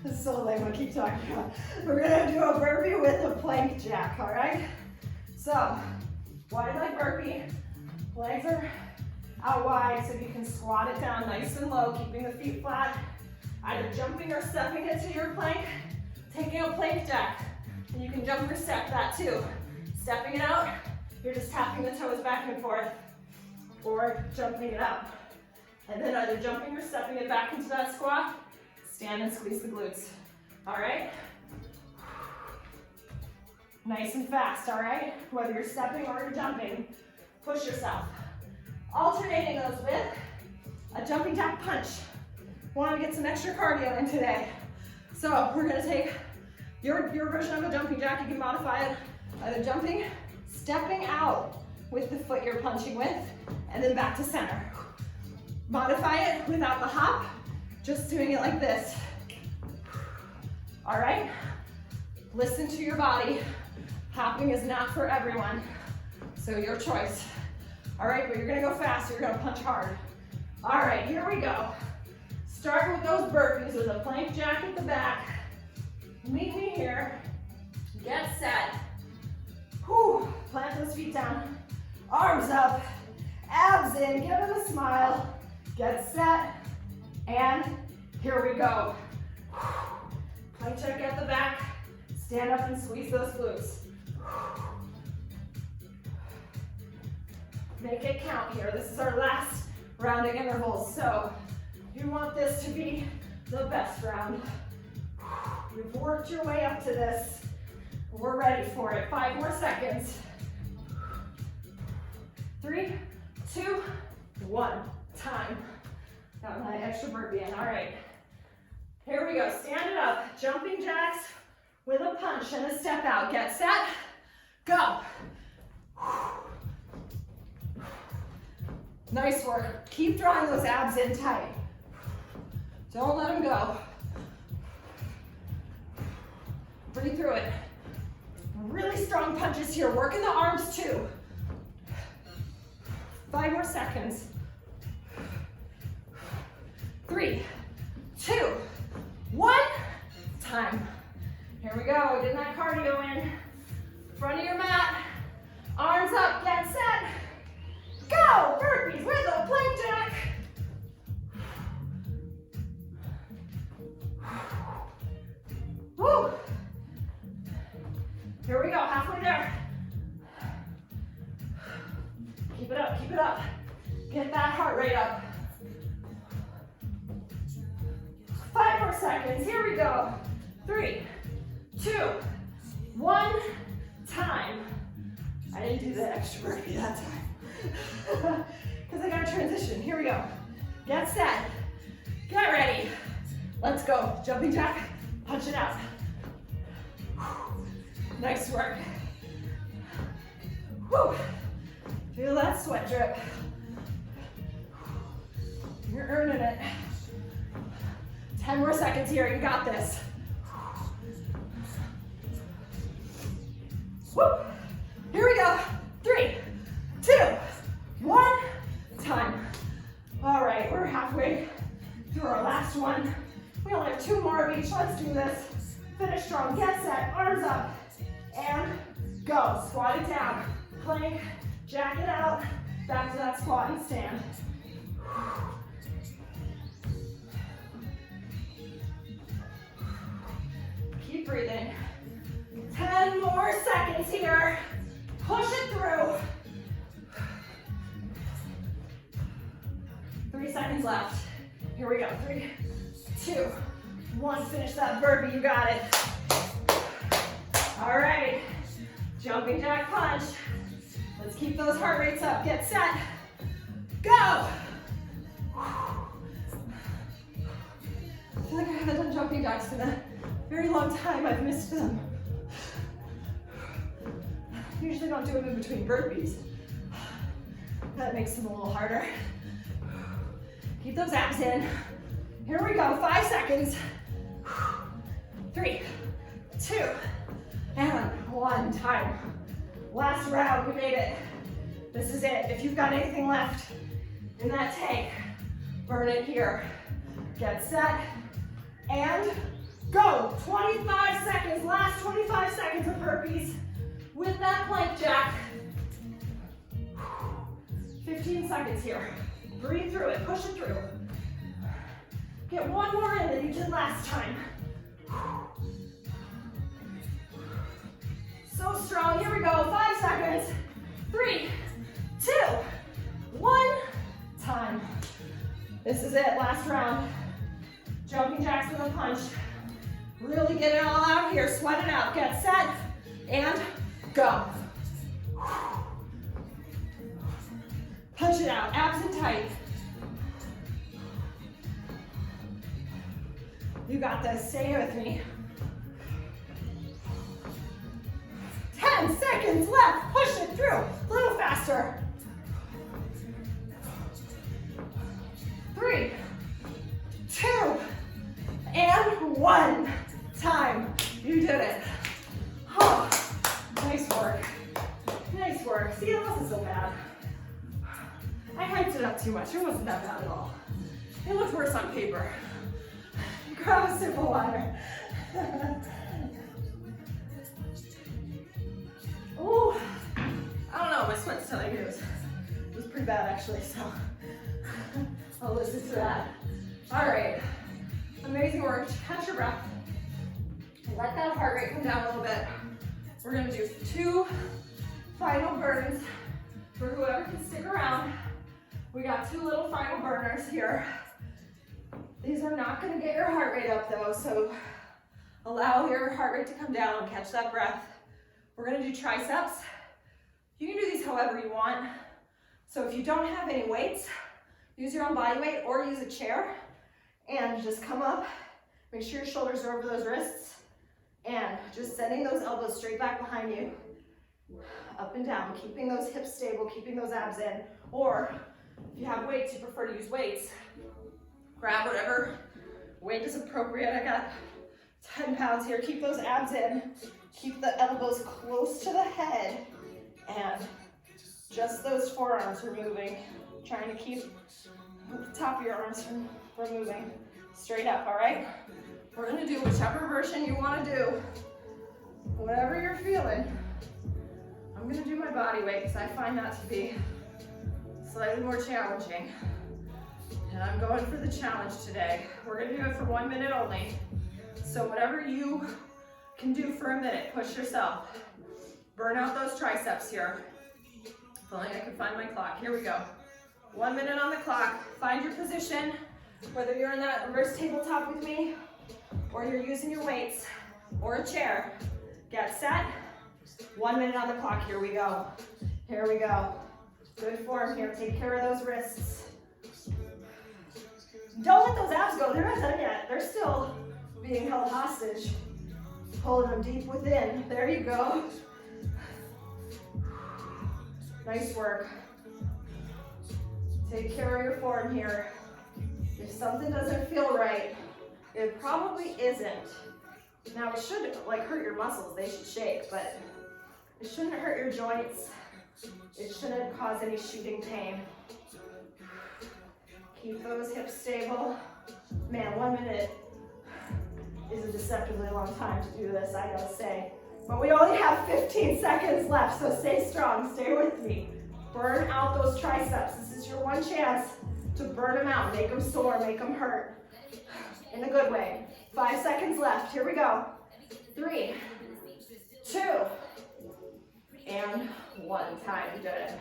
this is so lame, I keep talking about. We're gonna do a burpee with a plank jack, all right? So, wide leg burpee, legs are out wide so you can squat it down nice and low, keeping the feet flat, either jumping or stepping into your plank, taking a plank jack, and you can jump or step that too. Stepping it out, you're just tapping the toes back and forth, or jumping it out. And then either jumping or stepping it back into that squat, stand and squeeze the glutes. All right? Nice and fast, all right? Whether you're stepping or you're jumping, push yourself. Alternating those with a jumping jack punch. Want to get some extra cardio in today. So we're gonna take your version of a jumping jack, you can modify it, either jumping, stepping out with the foot you're punching with, and then back to center. Modify it without the hop, just doing it like this. All right? Listen to your body. Hopping is not for everyone, so your choice. All right, but you're gonna go fast, you're gonna punch hard. All right, here we go. Start with those burpees with a plank jack at the back. Meet me here. Get set. Whew. Plant those feet down. Arms up. Abs in. Give it a smile. Get set. And here we go. Plank jack at the back. Stand up and squeeze those glutes. Make it count here. This is our last round of intervals. So you want this to be the best round. You've worked your way up to this. We're ready for it. 5 more seconds. 3, 2, 1. Time. Got my extra burpee in. All right. Here we go. Stand it up. Jumping jacks with a punch and a step out. Get set. Go. Nice work. Keep drawing those abs in tight. Don't let them go. Breathe through it. Really strong punches here. Working the arms too. 5 more seconds. 3, 2, 1. Time. Here we go. Getting that cardio in. Front of your mat. Arms up. Get set. Go. Burpees with a plank jack. Woo. right up. 5 more seconds, here we go. 3, 2, 1, time. I didn't do the extra burpee that time. Because I gotta transition, here we go. Get set, get ready. Let's go, jumping jack, punch it out. Nice work. Whew. Feel that sweat drip. You're earning it. 10 more seconds here, you got this. Woo. Here we go. 3, 2, 1, time. All right, we're halfway through our last one. We only have 2 more of each. Let's do this. Finish strong, get set, arms up, and go. Squat it down, plank, jack it out, back to that squat and stand. Keep breathing. 10 more seconds here. Push it through. 3 seconds left. Here we go. 3, 2, 1. Finish that burpee. You got it. All right. Jumping jack punch. Let's keep those heart rates up. Get set. Go. I feel like I haven't done jumping jacks in a very long time. I've missed them. Usually don't do them in between burpees. That makes them a little harder. Keep those abs in. Here we go, 5 seconds. 3, 2, and 1, time. Last round, we made it. This is it. If you've got anything left in that tank, burn it here. Get set, and go. 25 seconds, last 25 seconds of burpees with that plank jack. 15 seconds here. Breathe through it, push it through. Get 1 more in than you did last time. So strong, here we go, 5 seconds. 3, 2, 1, time. This is it, last round. Jumping jacks with a punch. Really get it all out here, sweat it out. Get set, and go. Punch it out, abs in tight. You got this, stay with me. 10 seconds left, push it through, a little faster. 3, 2, and 1, time. You did it. Oh, nice work, nice work. See, that wasn't so bad. I hyped it up too much, it wasn't that bad at all. It looked worse on paper. Grab a sip of water. Oh, I don't know, my sweat's telling me it was pretty bad actually, so I'll listen to that. All right, amazing work. Catch your breath. Let that heart rate come down a little bit. We're gonna do 2 final burns for whoever can stick around. We got 2 little final burners here. These are not gonna get your heart rate up though, so allow your heart rate to come down and catch that breath. We're gonna do triceps. You can do these however you want. So if you don't have any weights, use your own body weight or use a chair and just come up. Make sure your shoulders are over those wrists and just sending those elbows straight back behind you. Up and down, keeping those hips stable, keeping those abs in. Or if you have weights, you prefer to use weights, grab whatever weight is appropriate. I got 10 pounds here. Keep those abs in. Keep the elbows close to the head. And just those forearms are moving. Trying to keep the top of your arms from moving. Straight up, all right? We're gonna do whichever version you wanna do. Whatever you're feeling. I'm gonna do my body weight because I find that to be slightly more challenging. And I'm going for the challenge today. We're gonna do it for 1 minute only. So whatever you can do for a minute, push yourself. Burn out those triceps here. If only I could find my clock. Here we go. 1 minute on the clock. Find your position, whether you're in that reverse tabletop with me, or you're using your weights, or a chair. Get set. 1 minute on the clock. Here we go. Here we go. Good form here. Take care of those wrists. Don't let those abs go. They're not done yet. They're still being held hostage. Pulling them deep within. There you go. Nice work. Take care of your form here. If something doesn't feel right, it probably isn't. Now it should hurt your muscles. They should shake, but it shouldn't hurt your joints. It shouldn't cause any shooting pain. Keep those hips stable. Man, 1 minute is a deceptively long time to do this, I gotta say. But we only have 15 seconds left, so stay strong, stay with me. Burn out those triceps. This is your one chance to burn them out, make them sore, make them hurt. In a good way. 5 seconds left, here we go. 3, 2, and 1. Time, you did it.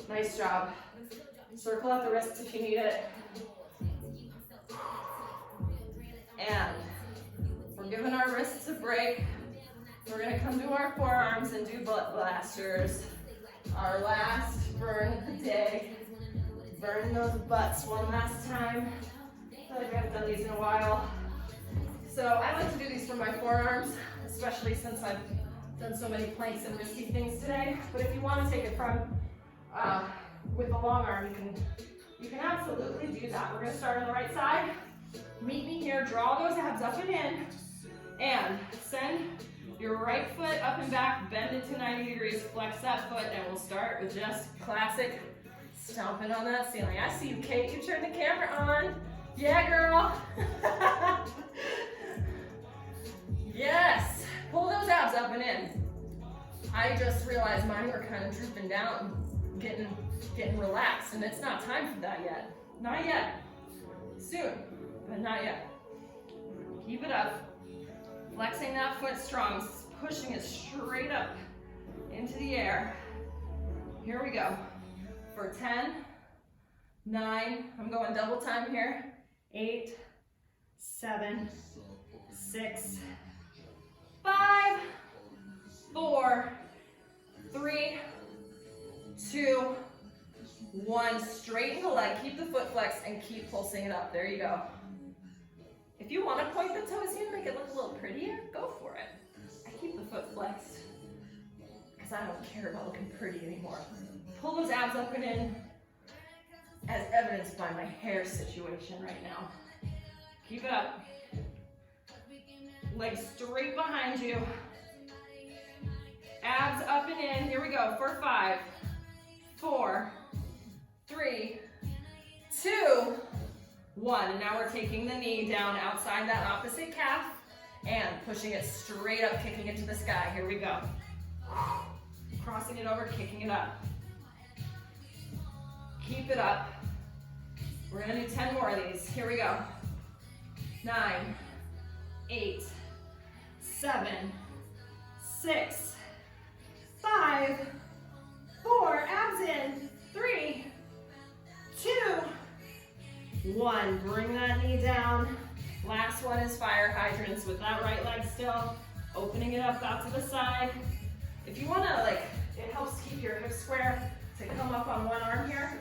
Nice job. Circle out the wrists if you need it. And we're giving our wrists a break. We're gonna come to our forearms and do butt blasters. Our last burn of the day. Burn those butts one last time. I feel like we haven't done these in a while. So I like to do these for my forearms, especially since I've done so many planks and risky things today. But if you want to take it from with the long arm, you can absolutely do that. We're going to start on the right side. Meet me here. Draw those abs up and in, and send your right foot up and back. Bend it to 90 degrees. Flex that foot, and we'll start with just classic stomping on that ceiling. I see you, Kate. You turn the camera on. Yeah, girl. Yes. Pull those abs up and in. I just realized mine were kind of drooping down, getting relaxed, and it's not time for that yet. Not yet. Soon, but not yet. Keep it up. Flexing that foot strong, pushing it straight up into the air. Here we go. For 10, 9, I'm going double time here. 8, 7, 6, 5, 4, 3, 2, 1. Straighten the leg, keep the foot flexed, and keep pulsing it up. There you go. If you want to point the toes here, make it look a little prettier, go for it. I keep the foot flexed because I don't care about looking pretty anymore. Pull those abs up and in, as evidenced by my hair situation right now. Keep it up. Legs straight behind you. Abs up and in. Here we go for 5, 4, 3, 2, 1. And now we're taking the knee down outside that opposite calf and pushing it straight up, kicking it to the sky. Here we go. Crossing it over, kicking it up. Keep it up. We're gonna do 10 more of these. Here we go. 9, 8, 7, 6, 5, 4, abs in, 3, 2, 1. Bring that knee down. Last one is fire hydrants with that right leg still. Opening it up out to the side. If you wanna, it helps keep your hips square to come up on one arm here,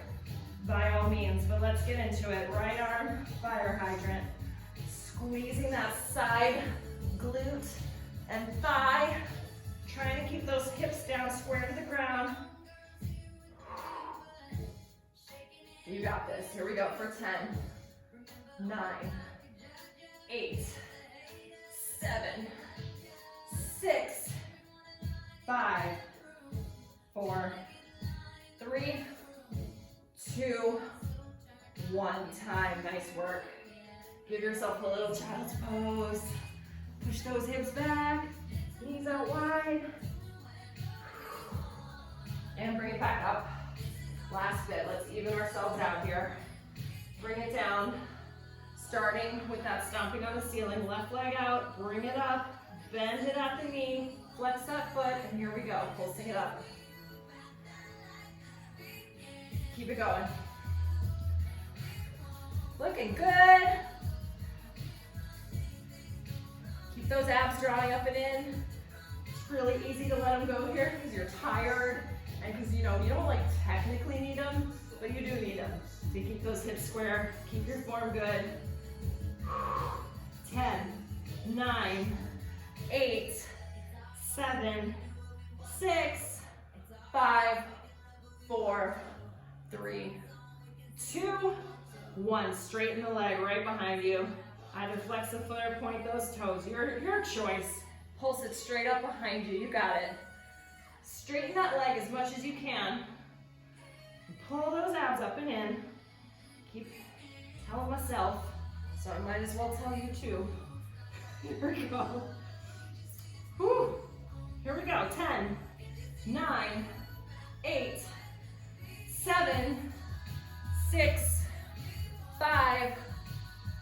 by all means, but let's get into it. Right arm, fire hydrant. Squeezing that side glute and thigh. Trying to keep those hips down, square to the ground. You got this. Here we go for 10, 9, 8, 7, 6, 5, 4, 3, 2, 1. Time. Nice work. Give yourself a little child's pose. Push those hips back, knees out wide. And bring it back up. Last bit. Let's even ourselves out here. Bring it down. Starting with that stomping on the ceiling. Left leg out. Bring it up. Bend it at the knee. Flex that foot. And here we go. Pulsing it up. Keep it going. Looking good. Keep those abs drawing up and in. It's really easy to let them go here because you're tired and because you don't like technically need them, but you do need them. So you keep those hips square, keep your form good. 10, 9, 8, 7, 6, 5, 4, 3, 2, 1. Straighten the leg right behind you. Either flex the foot or point those toes. Your choice. Pulse it straight up behind you. You got it. Straighten that leg as much as you can. Pull those abs up and in. Keep telling myself, so I might as well tell you too. Here we go. Whew. Here we go. 10, 9, 8, 7, 6, 5,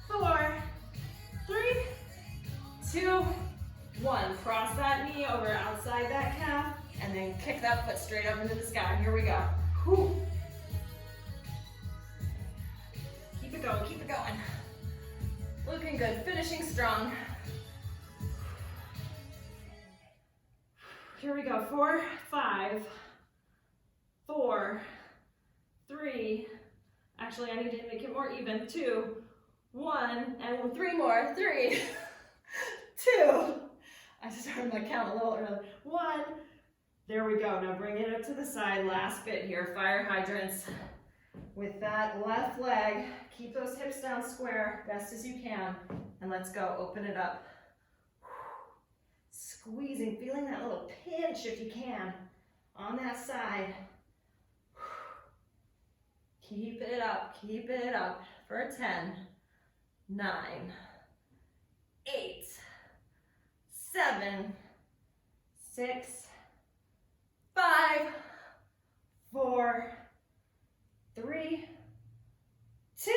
4, 3, 2, 1. Cross that knee over outside that calf, and then kick that foot straight up into the sky. Here we go. Whew. Keep it going, keep it going. Looking good, finishing strong. Here we go. 4, 5, 4, 3. Actually, I need to make it more even. 2, 1, and 3 more. 3, 2. I started my count a little early. 1. There we go. Now bring it up to the side. Last bit here. Fire hydrants. With that left leg, keep those hips down square, best as you can. And let's go. Open it up. Squeezing, feeling that little pinch if you can on that side. Keep it up for 10, 9, 8, 7, 6, 5, 4, 3, 2,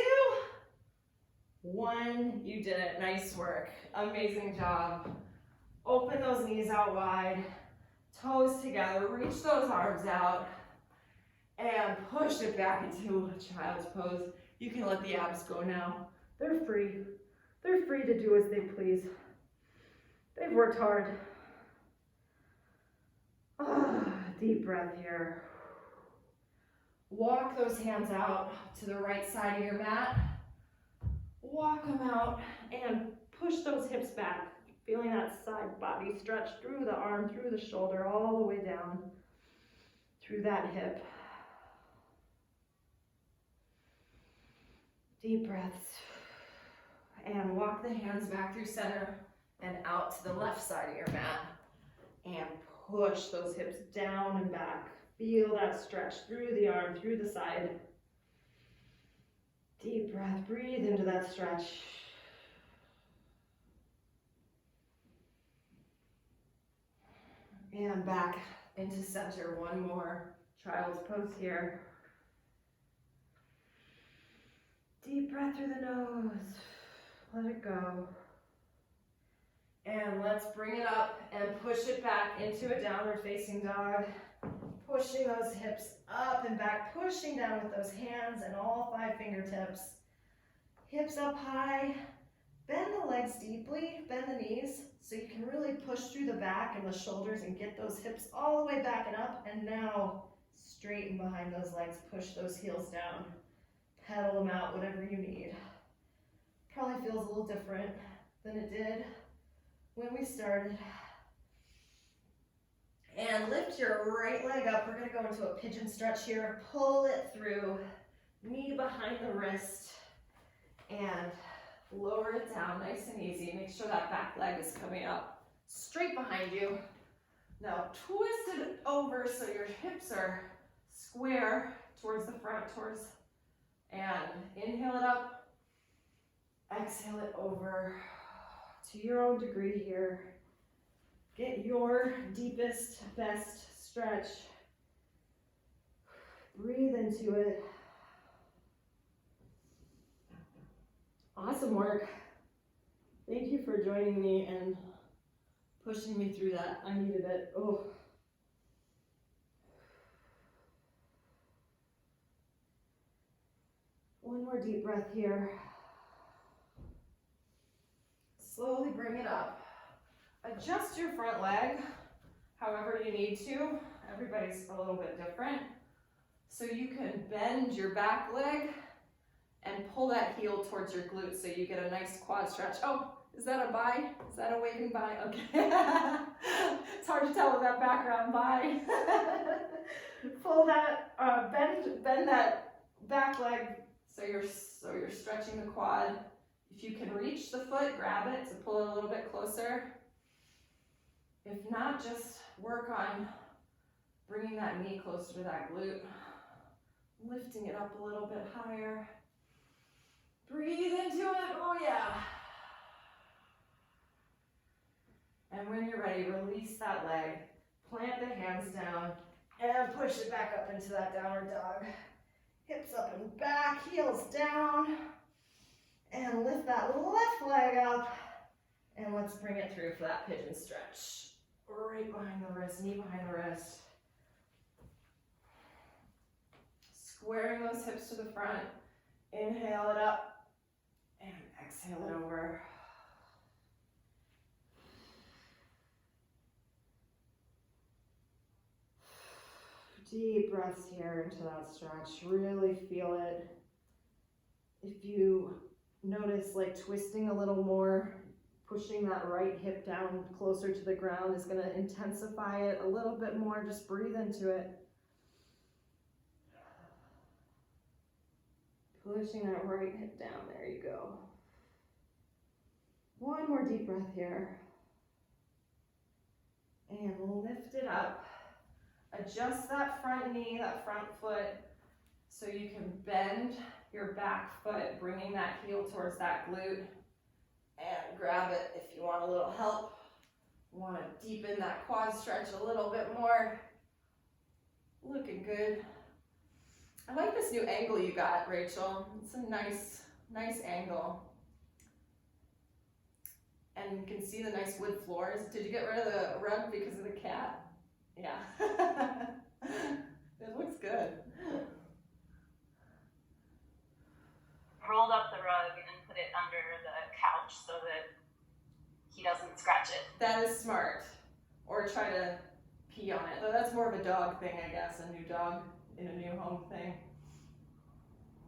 1. You did it. Nice work. Amazing job. Open those knees out wide, toes together, reach those arms out, and push it back into child's pose. You can let the abs go now. They're free. They're free to do as they please. They've worked hard. Deep breath here. Walk those hands out to the right side of your mat. Walk them out and push those hips back. Feeling that side body stretch through the arm, through the shoulder, all the way down, through that hip. Deep breaths. And walk the hands back through center and out to the left side of your mat. And push those hips down and back. Feel that stretch through the arm, through the side. Deep breath, breathe into that stretch. And back into center. One more child's pose here. Deep breath through the nose. Let it go. And let's bring it up and push it back into a downward facing dog. Pushing those hips up and back, pushing down with those hands and all 5 fingertips. Hips up high. Bend the legs deeply, bend the knees, so you can really push through the back and the shoulders and get those hips all the way back and up. And now straighten behind those legs, push those heels down. Pedal them out, whatever you need. Probably feels a little different than it did when we started. And lift your right leg up. We're gonna go into a pigeon stretch here. Pull it through, knee behind the wrist, and lower it down nice and easy. Make sure that back leg is coming up straight behind you. Now twist it over so your hips are square towards the front, and inhale it up, exhale it over to your own degree here. Get your deepest, best stretch. Breathe into it. Awesome work. Thank you for joining me and pushing me through that. I needed it. Oh. One more deep breath here. Slowly bring it up. Adjust your front leg however you need to. Everybody's a little bit different. So you can bend your back leg and pull that heel towards your glutes so you get a nice quad stretch. Oh, is that a bye? Is that a waving bye? Okay. It's hard to tell with that background. Bye. Pull that, bend that back leg so you're stretching the quad. If you can reach the foot, grab it to pull it a little bit closer. If not, just work on bringing that knee closer to that glute. Lifting it up a little bit higher. Breathe into it, oh yeah. And when you're ready, release that leg. Plant the hands down and push it back up into that downward dog. Hips up and back, heels down. And lift that left leg up. And let's bring it through for that pigeon stretch. Right behind the wrist, knee behind the wrist. Squaring those hips to the front. Inhale it up and exhale it over. Deep breaths here into that stretch. Really feel it. If you notice like twisting a little more, pushing that right hip down closer to the ground is going to intensify it a little bit more. Just breathe into it. Pushing that right hip down. There you go. One more deep breath here. And lift it up. Adjust that front knee, that front foot, so you can bend your back foot, bringing that heel towards that glute. And grab it if you want a little help. You want to deepen that quad stretch a little bit more. Looking good. I like this new angle you got, Rachel. It's a nice angle. And you can see the nice wood floors. Did you get rid of the rug because of the cat? Yeah. It looks good. Rolled up the rug and put it under the couch so that he doesn't scratch it. That is smart. Or try to pee on it. Though that's more of a dog thing, I guess, a new dog in a new home thing.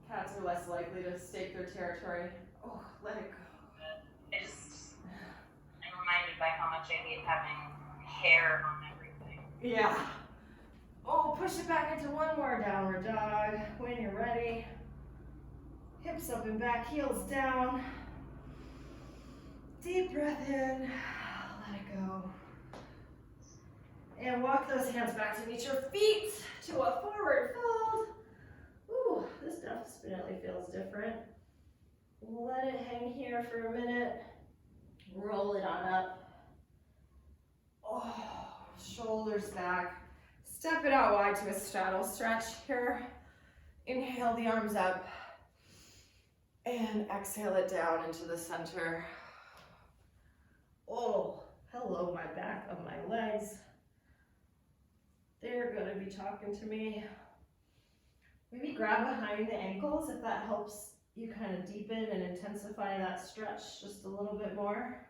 Cats are less likely to stake their territory. Oh, let it go. I'm reminded by how much I hate having hair on everything. Yeah. Oh, push it back into one more downward dog when you're ready. Hips up and back, heels down. Deep breath in, let it go. And walk those hands back to meet your feet to a forward fold. Ooh, this definitely feels different. Let it hang here for a minute. Roll it on up. Oh, shoulders back. Step it out wide to a straddle stretch here. Inhale the arms up. And exhale it down into the center. Oh, hello, my back of my legs. They're gonna be talking to me. Maybe grab behind the ankles if that helps you kind of deepen and intensify that stretch just a little bit more.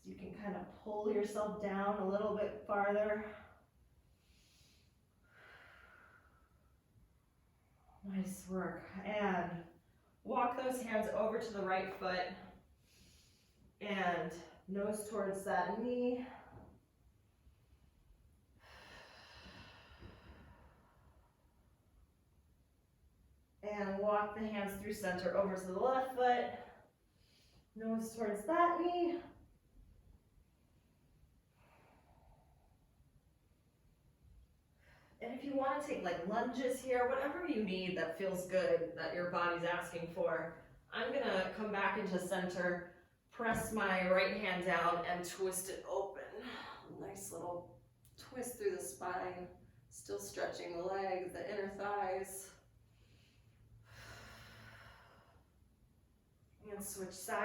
So you can kind of pull yourself down a little bit farther. Nice work. And walk those hands over to the right foot and nose towards that knee. And walk the hands through center over to the left foot, nose towards that knee. And if you want to take like lunges here, whatever you need that feels good, that your body's asking for, I'm gonna come back into center, press my right hand down and twist it open. Nice little twist through the spine, still stretching the legs, the inner thighs. And switch sides.